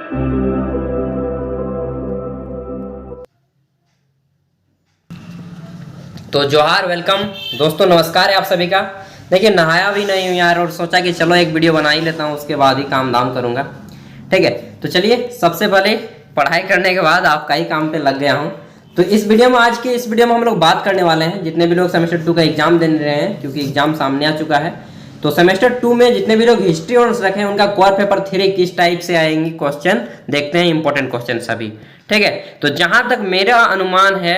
तो जोहार, वेलकम दोस्तों, नमस्कार है आप सभी का। देखिए, नहाया भी नहीं हूँ यार, और सोचा कि चलो एक वीडियो बना ही लेता हूँ, उसके बाद ही काम धाम करूँगा। ठीक है, तो चलिए, सबसे पहले पढ़ाई करने के बाद आपका ही काम पे लग गया हूँ। तो इस वीडियो में, आज की इस वीडियो में हम लोग बात करने वाले हैं, जितने भी लोग सेमेस्टर 2 का एग्जाम देने रहे हैं, क्योंकि एग्जाम सामने आ चुका है। तो सेमेस्टर 2 में जितने भी लोग हिस्ट्री ऑनर्स रखे हैं, उनका कोर पेपर 3 किस टाइप से आएंगे क्वेश्चन, देखते हैं इंपॉर्टेंट क्वेश्चन सभी। ठीक है, तो जहां तक मेरा अनुमान है,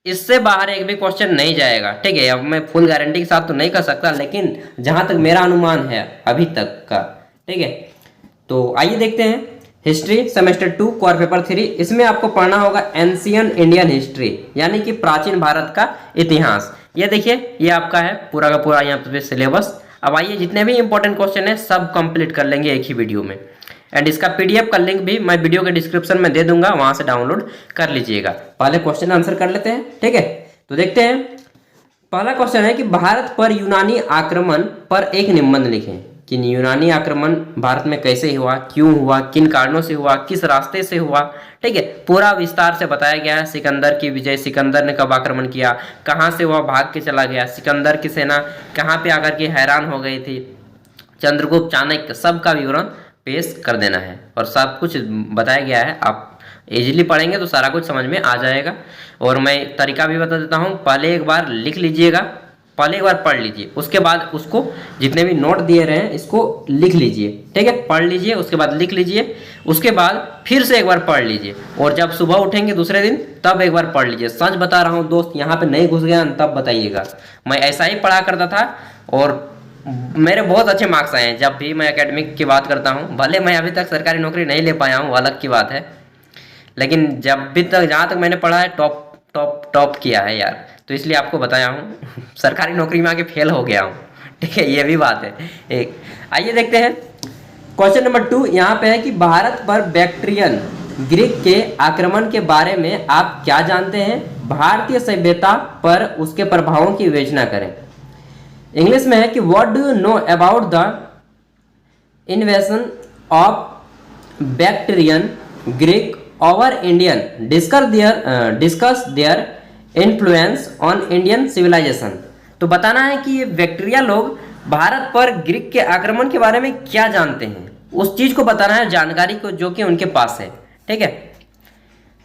इससे बाहर एक भी क्वेश्चन नहीं जाएगा। ठीक है, अब मैं फुल गारंटी के साथ तो नहीं कर सकता, लेकिन जहां तक मेरा अनुमान है अभी तक का। ठीक है, तो आइए देखते हैं। हिस्ट्री सेमेस्टर 2 कोर पेपर 3, इसमें आपको पढ़ना होगा एंशियंट इंडियन हिस्ट्री, यानी कि प्राचीन भारत का इतिहास। ये देखिए, ये आपका है पूरा का पूरा यहाँ पे सिलेबस। अब आइए, जितने भी इंपॉर्टेंट क्वेश्चन है सब कंप्लीट कर लेंगे एक ही वीडियो में। एंड इसका पीडीएफ का लिंक भी मैं वीडियो के डिस्क्रिप्शन में दे दूंगा, वहां से डाउनलोड कर लीजिएगा। पहले क्वेश्चन आंसर कर लेते हैं। ठीक है, तो देखते हैं। पहला क्वेश्चन है कि भारत पर यूनानी आक्रमण पर एक निबंध लिखें। कि यूनानी आक्रमण भारत में कैसे हुआ, क्यों हुआ, किन कारणों से हुआ, किस रास्ते से हुआ। ठीक है, पूरा विस्तार से बताया गया है। सिकंदर की विजय, सिकंदर ने कब आक्रमण किया, कहाँ से वह भाग के चला गया, सिकंदर की सेना कहाँ पे आकर के हैरान हो गई थी, चंद्रगुप्त, चाणक्य, सबका विवरण पेश कर देना है। और सब कुछ बताया गया है, आप इजीली पढ़ेंगे तो सारा कुछ समझ में आ जाएगा। और मैं तरीका भी बता देता हूँ, पहले एक बार लिख लीजिएगा, पहले एक बार पढ़ लीजिए, उसके बाद उसको जितने भी नोट दिए रहे हैं इसको लिख लीजिए। ठीक है, पढ़ लीजिए, उसके बाद लिख लीजिए, उसके बाद फिर से एक बार पढ़ लीजिए, और जब सुबह उठेंगे दूसरे दिन तब एक बार पढ़ लीजिए। सच बता रहा हूँ दोस्त, यहाँ पे नहीं घुस गया तब बताइएगा। मैं ऐसा ही पढ़ा करता था और मेरे बहुत अच्छे मार्क्स आए हैं। जब भी मैं एकेडमिक की बात करता हूँ, भले मैं अभी तक सरकारी नौकरी नहीं ले पाया हूँ, अलग की बात है, लेकिन जब भी तक, जहाँ तक मैंने पढ़ा है, टॉप टॉप टॉप किया है यार। तो इसलिए आपको बताया हूँ सरकारी नौकरी में आके फेल हो गया हूँ। ठीक है, ये भी बात है एक। आइए देखते हैं क्वेश्चन नंबर 2। यहाँ पे है कि भारत पर बैक्ट्रियन ग्रीक के आक्रमण के बारे में आप क्या जानते हैं? भारतीय सभ्यता पर उसके प्रभावों की विवेचना करें। इंग्लिश में है कि what do you know about the invasion of Bactrian Greek over Indian, discuss their influence on Indian civilisation. तो बताना है कि ये बैक्टीरिया लोग भारत पर ग्रीक के आक्रमण के बारे में क्या जानते हैं, उस चीज को बताना है, जानकारी को जो कि उनके पास है। ठीक है,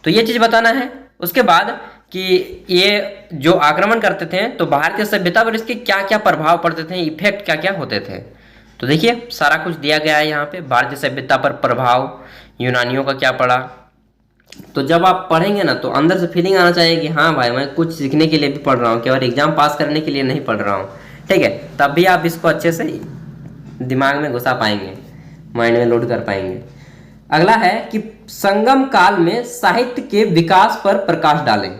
तो ये चीज बताना है। उसके बाद कि ये जो आक्रमण करते थे तो भारतीय सभ्यता पर इसके क्या क्या प्रभाव पड़ते थे, इफेक्ट क्या क्या होते थे। तो देखिए, सारा कुछ दिया गया है यहाँ पे। भारतीय सभ्यता पर प्रभाव, यूनानियों का क्या पड़ा। तो जब आप पढ़ेंगे ना, तो अंदर से फीलिंग आना चाहिए कि हाँ भाई, मैं कुछ सीखने के लिए भी पढ़ रहा हूँ, केवल एग्जाम पास करने के लिए नहीं पढ़ रहा हूँ। ठीक है, तब भी आप इसको अच्छे से दिमाग में घुसा पाएंगे, माइंड में लोड कर पाएंगे। अगला है कि संगम काल में साहित्य के विकास पर प्रकाश डालें।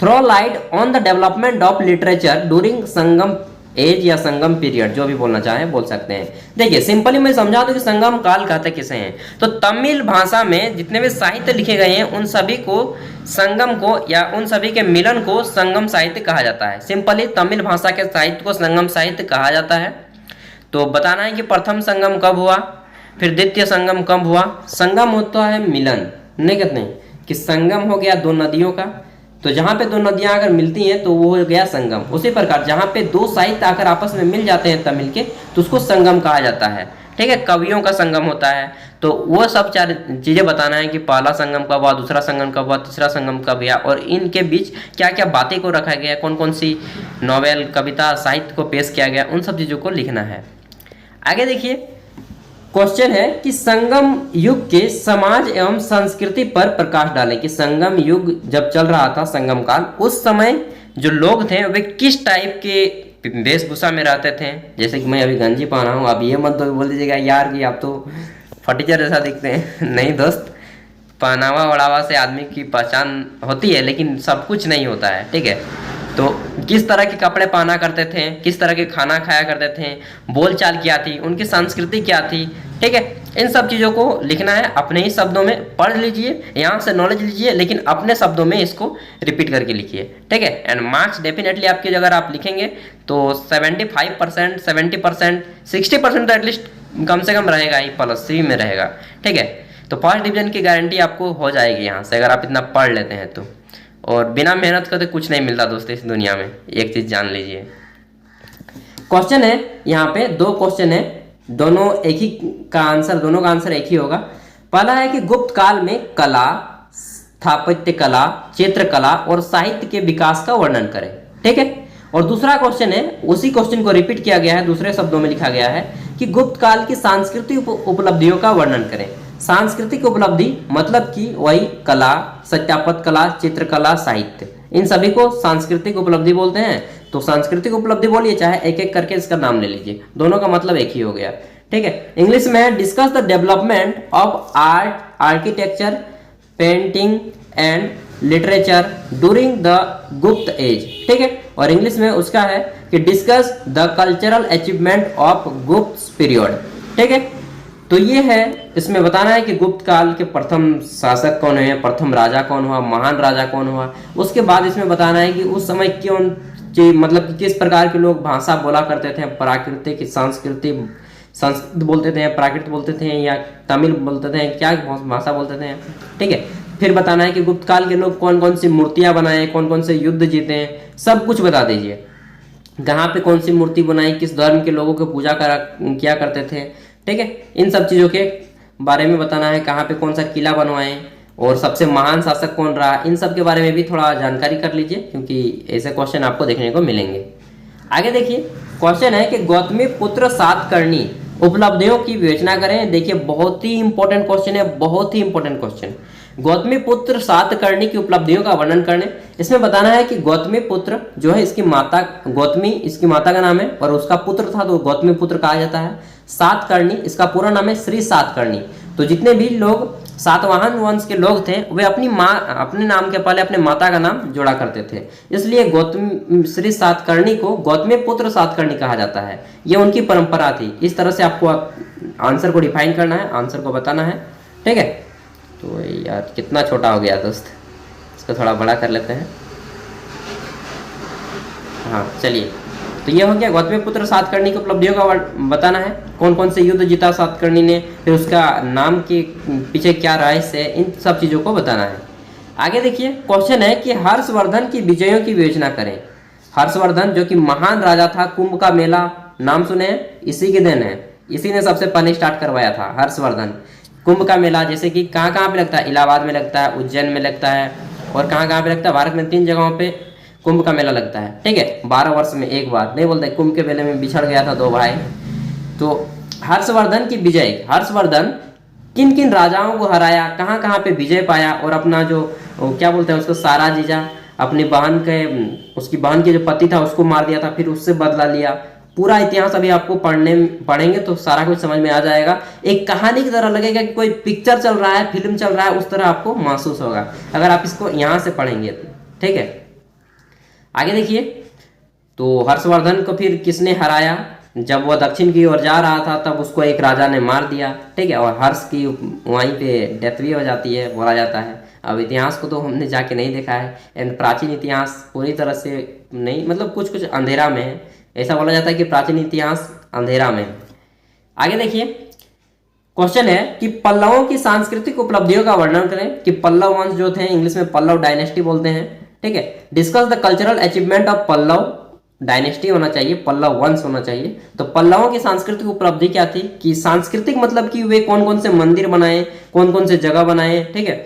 Throw light on the development of literature during Sangam age या संगम पीरियड, जो भी बोलना चाहें बोल सकते हैं। देखिए, सिंपली मैं समझा दूं कि संगम काल कहते किसे हैं। तो तमिल भाषा में जितने भी साहित्य लिखे गए हैं, उन सभी को संगम को, या उन सभी के मिलन को संगम साहित्य कहा जाता है। सिंपली तमिल भाषा के साहित्य को संगम साहित्य कहा जाता है। तो बताना है कि प्रथम संगम कब हुआ, फिर द्वितीय संगम कब हुआ। संगम होता है मिलन, नहीं कहते हैं कि संगम हो गया दो नदियों का, तो जहाँ पे दो नदियाँ अगर मिलती हैं तो वो हो गया संगम। उसी प्रकार जहाँ पे दो साहित्य आकर आपस में मिल जाते हैं तमिल के, तो उसको संगम कहा जाता है। ठीक है, कवियों का संगम होता है। तो वो सब चार चीज़ें बताना है कि पहला संगम कब हुआ, दूसरा संगम कब हुआ, तीसरा संगम कब हुआ, और इनके बीच क्या क्या बातें को रखा गया, कौन कौन सी नॉवेल, कविता, साहित्य को पेश किया गया, उन सब चीज़ों को लिखना है। आगे देखिए, क्वेश्चन है कि संगम युग के समाज एवं संस्कृति पर प्रकाश डालें। कि संगम युग जब चल रहा था, संगम काल, उस समय जो लोग थे वे किस टाइप के वेशभूषा में रहते थे। जैसे कि मैं अभी गंजी पहना हूँ, अब ये मत तो बोल दीजिएगा यार कि आप तो फटीचर जैसा दिखते हैं। नहीं दोस्त, पहनावा ओढ़ावा से आदमी की पहचान होती है, लेकिन सब कुछ नहीं होता है। ठीक है, तो किस तरह के कपड़े पहना करते थे, किस तरह के खाना खाया करते थे, बोलचाल क्या थी, उनकी संस्कृति क्या थी। ठीक है, इन सब चीज़ों को लिखना है, अपने ही शब्दों में पढ़ लीजिए, यहाँ से नॉलेज लीजिए, लेकिन अपने शब्दों में इसको रिपीट करके लिखिए। ठीक है, एंड मार्क्स डेफिनेटली आपके अगर आप लिखेंगे तो 75%, 70%, 60% तो एटलीस्ट कम से कम रहेगा ही, +3 में रहेगा। ठीक है, तो फर्स्ट डिवीजन की गारंटी आपको हो जाएगी यहाँ से, अगर आप इतना पढ़ लेते हैं तो। और बिना मेहनत का तो कुछ नहीं मिलता दोस्तों इस दुनिया में, एक चीज़ जान लीजिए। क्वेश्चन है यहाँ पे, 2 क्वेश्चन है, दोनों एक ही का आंसर, दोनों का आंसर एक ही होगा। पहला है कि गुप्त काल में कला, स्थापत्य कला, चित्रकला और साहित्य के विकास का वर्णन करें, ठीक है। और दूसरा क्वेश्चन है, उसी क्वेश्चन को रिपीट किया गया है, दूसरे शब्दों में लिखा गया है कि गुप्त काल की सांस्कृतिक उपलब्धियों का वर्णन करें। सांस्कृतिक उपलब्धि मतलब कि वही कला, सत्यापत कला, चित्रकला, साहित्य, इन सभी को सांस्कृतिक उपलब्धि बोलते हैं। तो सांस्कृतिक उपलब्धि बोलिए, चाहे एक एक करके इसका नाम ले लीजिए, दोनों का मतलब एक ही हो गया, ठीक है। इंग्लिश में discuss the development of art, architecture, painting and literature during the गुप्त एज, ठीक है। और इंग्लिश में उसका है कि discuss the cultural achievement of गुप्त पीरियड, ठीक है। तो ये है, इसमें बताना है कि गुप्त काल के प्रथम शासक कौन है, प्रथम राजा कौन हुआ, महान राजा कौन हुआ। उसके बाद इसमें बताना है कि उस समय क्यों, मतलब कि किस प्रकार के लोग भाषा बोला करते थे, प्राकृतिक, सांस्कृतिक, संस्कृत बोलते थे, प्राकृत बोलते थे, या तमिल बोलते थे, क्या भाषा बोलते थे, ठीक है। फिर बताना है कि गुप्त काल के लोग कौन कौन सी मूर्तियां बनाए, कौन कौन से युद्ध जीते हैं, सब कुछ बता दीजिए। कहाँ पे कौन सी मूर्ति बनाई, किस धर्म के लोगों को पूजा किया करते थे, ठीक है। इन सब चीज़ों के बारे में बताना है। कहाँ पे कौन सा किला बनवाए और सबसे महान शासक कौन रहा, इन सब के बारे में भी थोड़ा जानकारी कर लीजिए, क्योंकि ऐसे क्वेश्चन आपको देखने को मिलेंगे। आगे देखिए, क्वेश्चन है कि गौतमी पुत्र सातकर्णी उपलब्धियों की विवेचना करें। देखिए बहुत ही इंपॉर्टेंट क्वेश्चन है, बहुत ही इंपॉर्टेंट क्वेश्चन। गौतमी पुत्र सातकर्णी की उपलब्धियों का वर्णन करने। इसमें बताना है कि गौतमी पुत्र जो है, इसकी माता गौतमी, इसकी माता का नाम है, और उसका पुत्र था तो गौतमी पुत्र कहा जाता है। सातकर्णी, इसका पूरा नाम है श्री सातकर्णी। तो जितने भी लोग सातवाहन वंश के लोग थे, वे अपनी माँ, अपने नाम के पहले अपने माता का नाम जोड़ा करते थे, इसलिए गौतमी श्री सातकर्णी को गौतमी पुत्र सातकर्णी कहा जाता है। ये उनकी परंपरा थी। इस तरह से आपको आंसर को डिफाइन करना है, आंसर को बताना है, ठीक है। तो यार कितना छोटा हो गया दोस्त, इसको थोड़ा बड़ा कर लेते हैं। हाँ चलिए, तो ये हो गया गौतमी पुत्र सातकर्णी की उपलब्धियों का बताना है। कौन कौन से युद्ध जीता सातकर्णी ने, फिर उसका नाम के पीछे क्या रहस्य है, इन सब चीज़ों को बताना है। आगे देखिए, क्वेश्चन है कि हर्षवर्धन की विजयों की विवेचना करें। हर्षवर्धन जो कि महान राजा था, कुंभ का मेला नाम सुने हैं, इसी के दिन है, इसी ने सबसे पहले स्टार्ट करवाया था हर्षवर्धन। कुंभ का मेला जैसे कि कहाँ कहाँ पे लगता है, इलाहाबाद में लगता है, उज्जैन में लगता है, और कहाँ कहाँ पे लगता है, भारत में 3 जगहों पे कुंभ का मेला लगता है, ठीक है। 12 वर्ष में एक बार, नहीं बोलते कुंभ के मेले में बिछड़ गया था 2 भाई। तो हर्षवर्धन की विजय, हर्षवर्धन किन किन राजाओं को हराया, कहाँ कहाँ पे विजय पाया, और अपना जो क्या बोलते हैं उसको, सारा जीजा, अपनी बहन के, उसकी बहन के जो पति था उसको मार दिया था, फिर उससे बदला लिया। पूरा इतिहास अभी आपको पढ़ेंगे तो सारा कुछ समझ में आ जाएगा। एक कहानी की तरह लगेगा कि कोई पिक्चर चल रहा है, फिल्म चल रहा है, उस तरह आपको महसूस होगा अगर आप इसको यहाँ से पढ़ेंगे, ठीक है। आगे देखिए, तो हर्षवर्धन को फिर किसने हराया, जब वह दक्षिण की ओर जा रहा था तब उसको एक राजा ने मार दिया, ठीक है। और हर्ष की वहीं पे डेथ भी हो जाती है, बोला जाता है। अब इतिहास को तो हमने जाके नहीं देखा है, एंड प्राचीन इतिहास पूरी तरह से नहीं, मतलब कुछ कुछ अंधेरा में है, ऐसा बोला जाता है कि प्राचीन इतिहास अंधेरा में है। आगे देखिए, क्वेश्चन है कि पल्लवों की सांस्कृतिक उपलब्धियों का वर्णन करें। कि पल्लव वंश जो थे, इंग्लिश में पल्लव डायनेस्टी बोलते हैं, ठीक है। Discuss the cultural achievement of Pallava dynasty होना चाहिए, पल्लव वंश होना चाहिए। तो पल्लवों की सांस्कृतिक उपलब्धि क्या थी, कि सांस्कृतिक मतलब कि वे कौन कौन से मंदिर बनाए, कौन कौन से जगह बनाए, ठीक है।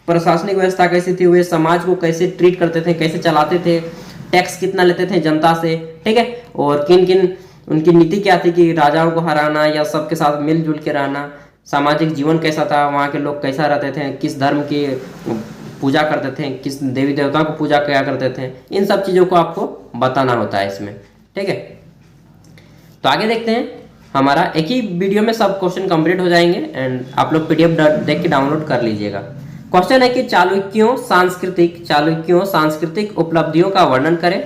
प्रशासनिक व्यवस्था कैसी थी, वे समाज को कैसे ट्रीट करते थे, कैसे चलाते थे, टैक्स कितना लेते थे जनता से, ठीक है। और किन किन उनकी नीति क्या थी, कि राजाओं को हराना या सबके साथ मिलजुल के रहना। सामाजिक जीवन कैसा था, वहाँ के लोग कैसा रहते थे, किस धर्म की पूजा करते थे, किस देवी देवता को पूजा किया करते थे, इन सब चीज़ों को आपको बताना होता है इसमें, ठीक है। तो आगे देखते हैं, हमारा एक ही वीडियो में सब क्वेश्चन कंप्लीट हो जाएंगे, एंड आप लोग PDF देख के डाउनलोड कर लीजिएगा। क्वेश्चन है कि चालुक्यों सांस्कृतिक उपलब्धियों का वर्णन करें।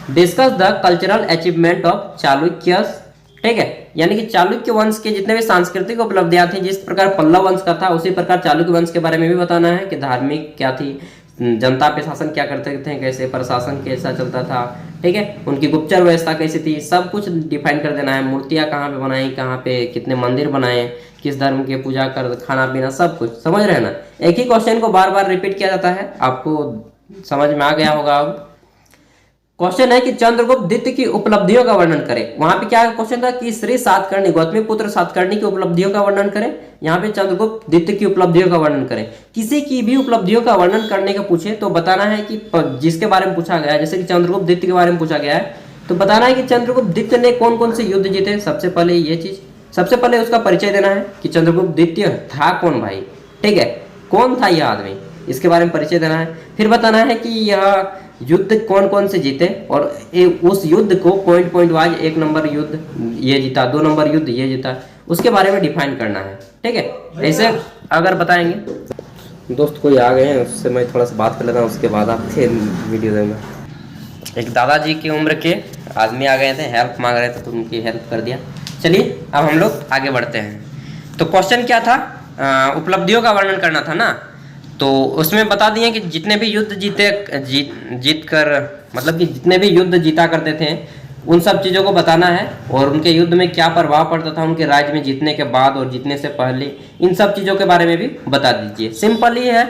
Discuss the cultural achievement of Chalukyas, ठीक है। यानी कि चालुक्य वंश के जितने भी सांस्कृतिक उपलब्धियां थी, जिस प्रकार पल्लव वंश का था उसी प्रकार चालुक्य वंश के बारे में भी बताना है कि धार्मिक क्या थी, जनता पे शासन क्या करते थे, कैसे प्रशासन कैसा चलता था, ठीक है, उनकी गुप्तचर व्यवस्था कैसी थी, सब कुछ डिफाइन कर देना है। मूर्तियाँ कहाँ पे बनाई, कहाँ पे कितने मंदिर बनाए, किस धर्म के पूजा कर, खाना पीना सब कुछ, समझ रहे हैं ना। एक ही क्वेश्चन को बार बार रिपीट किया जाता है, आपको समझ में आ गया होगा। अब क्वेश्चन है कि चंद्रगुप्त द्वितीय की उपलब्धियों का वर्णन करें। वहां पे क्या क्वेश्चन था कि श्री सातकर्णी, गौतमी पुत्र सातकर्णी की उपलब्धियों का वर्णन करें। यहाँ पे चंद्रगुप्त द्वितीय की उपलब्धियों का वर्णन करें। किसी की भी उपलब्धियों का वर्णन करने का पूछे तो बताना है कि जिसके बारे में पूछा गया है, जैसे कि चंद्रगुप्त द्वितीय के बारे में पूछा गया है तो बताना है कि चंद्रगुप्त द्वितीय ने कौन कौन से युद्ध जीते। सबसे पहले ये चीज, सबसे पहले उसका परिचय देना है कि चंद्रगुप्त द्वितीय था कौन भाई, ठीक है, कौन था यह आदमी, इसके बारे में परिचय देना है। फिर बताना है कि यह युद्ध कौन कौन से जीते और उस युद्ध को पॉइंट पॉइंट वाइज, 1 नंबर युद्ध ये जीता, 2 नंबर युद्ध ये जीता, उसके बारे में डिफाइन करना है, ठीक है। ऐसे अगर बताएंगे। दोस्त कोई आ गए हैं, उससे मैं थोड़ा सा बात कर लेता हूँ, उसके बाद आपके वीडियो दूंगा। एक दादाजी की उम्र के आदमी आ गए थे, हेल्प मांग रहे थे तो उनकी हेल्प कर दिया। चलिए अब हम लोग आगे बढ़ते हैं। तो क्वेश्चन क्या था, उपलब्धियों का वर्णन करना था ना। तो उसमें बता दिए कि जितने भी युद्ध जीत कर, मतलब कि जितने भी युद्ध जीता करते थे उन सब चीज़ों को बताना है और उनके युद्ध में क्या प्रभाव पड़ता था उनके राज्य में जीतने के बाद और जीतने से पहले, इन सब चीज़ों के बारे में भी बता दीजिए। सिंपल ही है,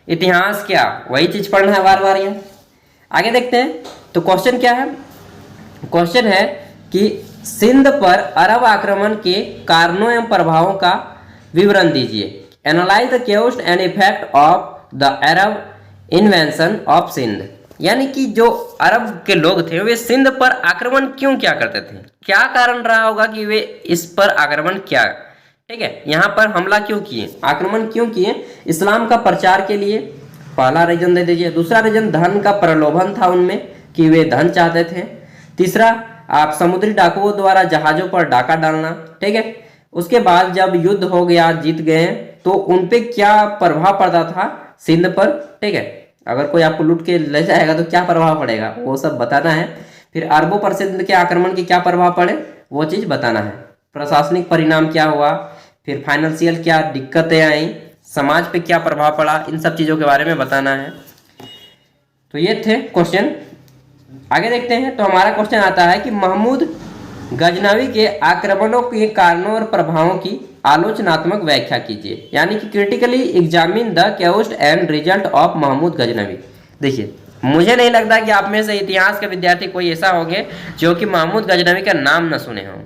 इतिहास क्या वही चीज़ पढ़ना है बार बार। ये आगे देखते हैं। तो क्वेश्चन क्या है, क्वेश्चन है कि सिंध पर अरब आक्रमण के कारणों एवं प्रभावों का विवरण दीजिए। Analyse the cause and effect of the Arab invention of Sindh. यानी कि जो अरब के लोग थे वे सिंध पर आक्रमण क्यों क्या करते थे, क्या कारण रहा होगा कि वे इस पर आक्रमण क्या, ठीक है, यहाँ पर हमला क्यों किए, आक्रमण क्यों किए। इस्लाम का प्रचार के लिए, पहला रीजन दे दीजिए। दूसरा रीजन धन का प्रलोभन था उनमें कि वे धन चाहते थे। तीसरा आप समुद्री डाकुओं द्वारा जहाजों पर डाका डालना, ठीक है। उसके बाद जब युद्ध हो गया, जीत गए, तो उनपे क्या प्रभाव पड़ता था सिंध पर, ठीक है। अगर कोई आपको लूट के ले जाएगा तो क्या प्रभाव पड़ेगा वो सब बताना है। फिर अरबों पर सिंध के आक्रमण के क्या प्रभाव पड़े वो चीज बताना है। प्रशासनिक परिणाम क्या हुआ, फिर फाइनेंशियल क्या दिक्कतें आई, समाज पे क्या प्रभाव पड़ा, इन सब चीजों के बारे में बताना है। तो ये थे क्वेश्चन। आगे देखते हैं। तो हमारा क्वेश्चन आता है कि महमूद गजनवी के आक्रमणों के कारणों और प्रभावों की आलोचनात्मक व्याख्या कीजिए। यानी कि critically examine the cause and result of Mahmud Ghaznavi. देखिए, मुझे नहीं लगता कि आप में से इतिहास के विद्यार्थी कोई ऐसा होंगे जो कि महमूद गजनवी का नाम न सुने हों।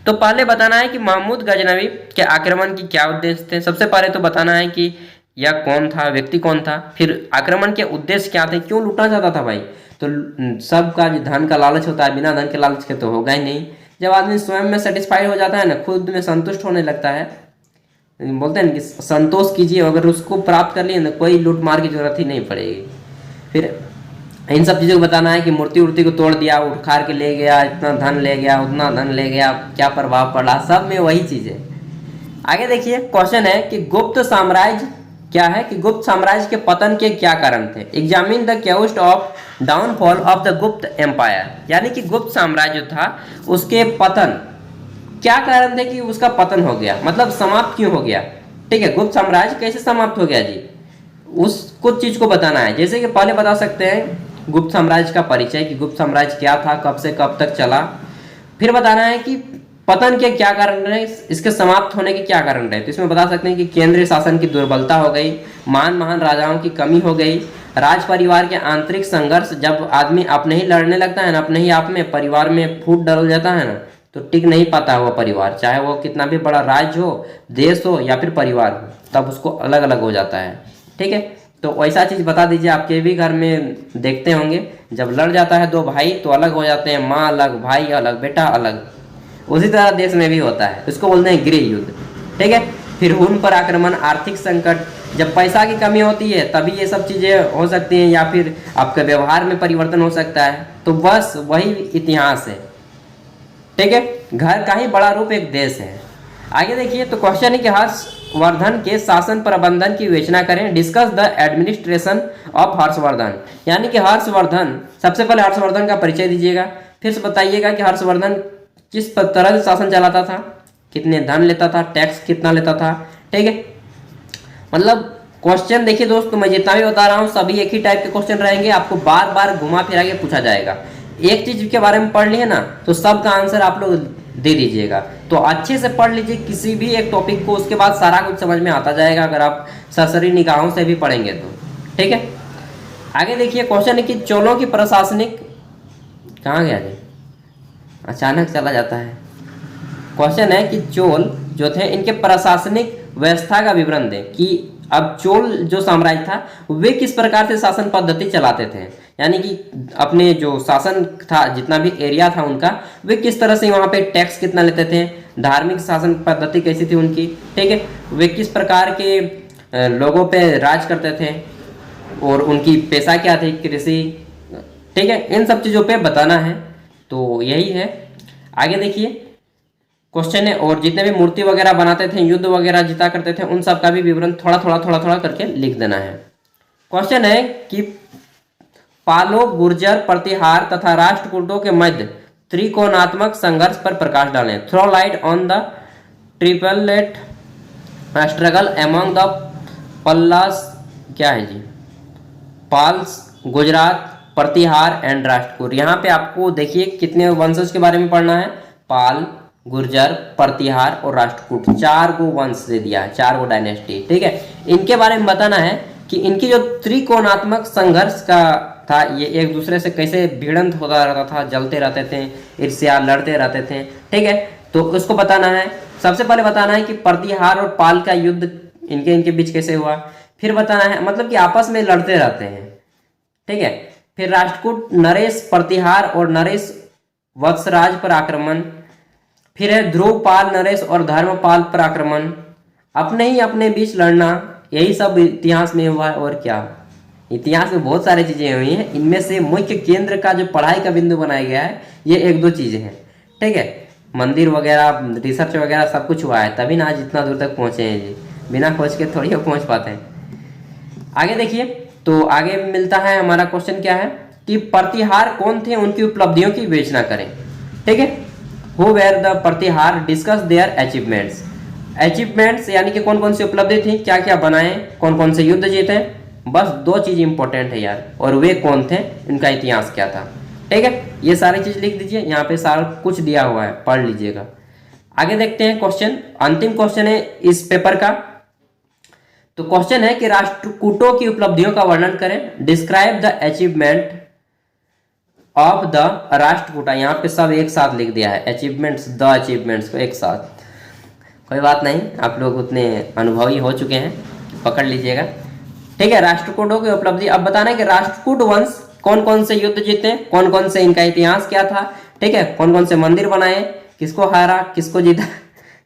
तो पहले बताना है कि महमूद गजनवी के आक्रमण की क्या उद्देश्य थे। सबसे पहले तो बताना है कि यह कौन था, व्यक्ति कौन था, फिर आक्रमण के उद्देश्य क्या थे, क्यों लूटना चाहता था भाई। तो सबका धन का लालच होता है, बिना धन के लालच के तो होगा ही नहीं। जब आदमी स्वयं में सेटिस्फाइड हो जाता है ना, खुद में संतुष्ट होने लगता है, बोलते हैं ना कि संतोष कीजिए, अगर उसको प्राप्त कर लिए ना कोई लूट मार की जरूरत ही नहीं पड़ेगी। फिर इन सब चीज़ों को बताना है कि मूर्ति उर्ति को तोड़ दिया, उखाड़ के ले गया, इतना धन ले गया, उतना धन ले गया, क्या प्रभाव पड़ा, सब में वही चीज़ है। आगे देखिए, क्वेश्चन है कि गुप्त साम्राज्य क्या है, कि गुप्त साम्राज्य के पतन के क्या कारण थे। Examine the cause of downfall of the गुप्त एम्पायर। यानी कि गुप्त साम्राज्य था उसके पतन, क्या कारण थे कि उसका पतन हो गया, मतलब समाप्त क्यों हो गया, ठीक है। गुप्त साम्राज्य कैसे समाप्त हो गया जी, उस कुछ चीज को बताना है। जैसे कि पहले बता सकते हैं गुप्त साम्राज्य का परिचय, कि गुप्त साम्राज्य क्या था, कब से कब तक चला। फिर बताना है कि पतन के क्या कारण रहे, इसके समाप्त होने के क्या कारण रहे। तो इसमें बता सकते हैं कि केंद्रीय शासन की दुर्बलता हो गई, महान राजाओं की कमी हो गई, राज परिवार के आंतरिक संघर्ष। जब आदमी अपने ही लड़ने लगता है ना, अपने ही आप में परिवार में फूट डल जाता है ना, तो टिक नहीं पाता वो परिवार, चाहे वो कितना भी बड़ा राज्य हो, देश हो या फिर परिवार हो, तब उसको अलग अलग हो जाता है, ठीक है। तो वैसा चीज़ बता दीजिए। आपके भी घर में देखते होंगे, जब लड़ जाता है दो भाई तो अलग हो जाते हैं, माँ अलग, भाई अलग, बेटा अलग। उसी तरह देश में भी होता है, इसको बोलते हैं गृह युद्ध, ठीक है। फिर हुन पर आक्रमण, आर्थिक संकट, जब पैसा की कमी होती है तभी ये सब चीज़ें हो सकती हैं, या फिर आपके व्यवहार में परिवर्तन हो सकता है। तो बस वही इतिहास है, ठीक है। घर का ही बड़ा रूप एक देश है। आगे देखिए, तो क्वेश्चन है कि हर्षवर्धन के शासन प्रबंधन की विवेचना करें। Discuss the administration of Harshvardhan. यानी कि हर्षवर्धन, सबसे पहले हर्षवर्धन का परिचय दीजिएगा, फिर से बताइएगा कि हर्षवर्धन किस तरह से शासन चलाता था, कितने धन लेता था, टैक्स कितना लेता था, ठीक है। मतलब क्वेश्चन देखिए दोस्त, मैं जितना भी बता रहा हूँ सभी एक ही टाइप के क्वेश्चन रहेंगे, आपको बार बार घुमा फिरा के पूछा जाएगा। एक चीज के बारे में पढ़ लिए ना तो सबका आंसर आप लोग दे दीजिएगा। तो अच्छे से पढ़ लीजिए किसी भी एक टॉपिक को, उसके बाद सारा कुछ समझ में आता जाएगा अगर आप सरसरी निगाहों से भी पढ़ेंगे तो। ठीक है, आगे देखिए क्वेश्चन है कि चोलों की प्रशासनिक, कहाँ गया जी, अचानक चला जाता है। क्वेश्चन है कि चोल जो थे इनके प्रशासनिक व्यवस्था का विवरण दें, कि अब चोल जो साम्राज्य था वे किस प्रकार से शासन पद्धति चलाते थे, यानी कि अपने जो शासन था जितना भी एरिया था उनका, वे किस तरह से वहाँ पे टैक्स कितना लेते थे, धार्मिक शासन पद्धति कैसी थी उनकी, ठीक है, वे किस प्रकार के लोगों पे राज करते थे और उनकी पेशा क्या थी, कृषि, ठीक है, इन सब चीज़ों पे बताना है। तो यही है। आगे देखिए क्वेश्चन है, और जितने भी मूर्ति वगैरह बनाते थे, युद्ध वगैरह जीता करते थे, उन सब का भी विवरण थोड़ा थोड़ा करके लिख देना है। क्वेश्चन है कि पालो, गुर्जर, प्रतिहार तथा राष्ट्रकूटों के मध्य त्रिकोणात्मक संघर्ष पर प्रकाश डालें। Throw light on the triplet struggle among the Palas, क्या है जी, पाल्स, गुजरात, प्रतिहार एंड राष्ट्रकूट। यहाँ पे आपको देखिए कितने वंशज के बारे में पढ़ना है, पाल, गुर्जर, प्रतिहार और राष्ट्रकूट, 4 को वंश दे दिया है, 4 को डायनेस्टी। ठीक है, इनके बारे में बताना है कि इनकी जो त्रिकोणात्मक संघर्ष का था, ये एक दूसरे से कैसे भिड़ंत होता रहता था, जलते रहते थे, ईर्ष्या, लड़ते रहते थे। ठीक है, तो उसको बताना है। सबसे पहले बताना है कि प्रतिहार और पाल का युद्ध इनके बीच कैसे हुआ, फिर बताना है मतलब कि आपस में लड़ते रहते हैं। ठीक है, फिर राष्ट्रकूट, नरेश, प्रतिहार और नरेश वत्सराज पर आक्रमण, फिर है ध्रुव, पाल, नरेश और धर्मपाल पर आक्रमण, अपने ही अपने बीच लड़ना, यही सब इतिहास में हुआ है। और क्या, इतिहास में बहुत सारी चीजें हुई हैं, इनमें से मुख्य केंद्र का जो पढ़ाई का बिंदु बनाया गया है ये 1-2 चीजें हैं। ठीक है, मंदिर वगैरह, रिसर्च वगैरह सब कुछ हुआ है, तभी ना आज इतना दूर तक पहुंचे हैं जी, बिना खोज के थोड़ी पहुंच पाते हैं। आगे देखिए, तो आगे मिलता है हमारा क्वेश्चन क्या है कि प्रतिहार कौन थे, उनकी उपलब्धियों की विवेचना करें। ठीक है, who were the Pratihara, discuss their achievements. Achievements यानी कि कौन कौन सी उपलब्धि थी, क्या क्या बनाए, कौन कौन से युद्ध जीते, बस 2 चीज इंपॉर्टेंट है यार, और वे कौन थे, इनका इतिहास क्या था। ठीक है, ये सारी चीज लिख दीजिए, यहाँ पे सारा कुछ दिया हुआ है, पढ़ लीजिएगा। आगे देखते हैं क्वेश्चन, अंतिम क्वेश्चन है इस पेपर का। तो क्वेश्चन है कि राष्ट्रकूटों की उपलब्धियों का वर्णन करें, describe the achievement of the Rashtrakuta. यहाँ पे सब एक साथ लिख दिया है, अचीवमेंट्स, द अचीवमेंट्स को एक साथ। कोई बात नहीं, आप लोग उतने अनुभवी हो चुके हैं, पकड़ लीजिएगा। ठीक है, राष्ट्रकूटों की उपलब्धि। अब बताना है कि राष्ट्रकूट वंश कौन कौन से युद्ध जीते, कौन कौन से इनका इतिहास क्या था, ठीक है, कौन कौन से मंदिर बनाए, किसको हारा, किसको जीता,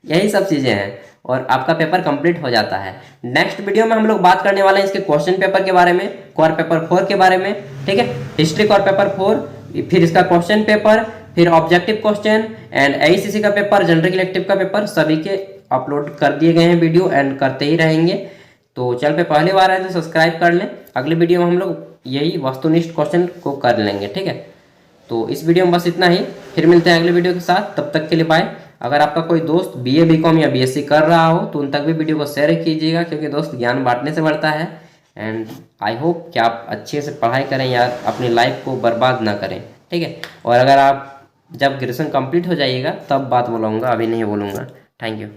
यही सब चीजें हैं, और आपका पेपर कंप्लीट हो जाता है। नेक्स्ट वीडियो में हम लोग बात करने वाले हैं इसके क्वेश्चन पेपर के बारे में, कोर पेपर 4 के बारे में। ठीक है, हिस्ट्री कोर पेपर 4, फिर इसका क्वेश्चन पेपर, फिर ऑब्जेक्टिव क्वेश्चन एंड एआईसीसी का पेपर, जनरल इलेक्टिव का पेपर, सभी के अपलोड कर दिए गए हैं वीडियो, एंड करते ही रहेंगे। तो चैनल पे पहली बार आए तो सब्सक्राइब कर लें। अगले वीडियो में हम लोग यही वस्तुनिष्ठ क्वेश्चन को कर लेंगे। ठीक है, तो इस वीडियो में बस इतना ही, फिर मिलते हैं अगले वीडियो के साथ, तब तक के लिए बाय। अगर आपका कोई दोस्त बीए, बीकॉम या बीएससी कर रहा हो तो उन तक भी वीडियो को शेयर कीजिएगा, क्योंकि दोस्त ज्ञान बांटने से बढ़ता है। एंड आई होप कि आप अच्छे से पढ़ाई करें यार, अपनी लाइफ को बर्बाद ना करें। ठीक है, और अगर आप जब ग्रेजुएशन कंप्लीट हो जाइएगा तब बात बोलूँगा, अभी नहीं बोलूँगा। Thank you.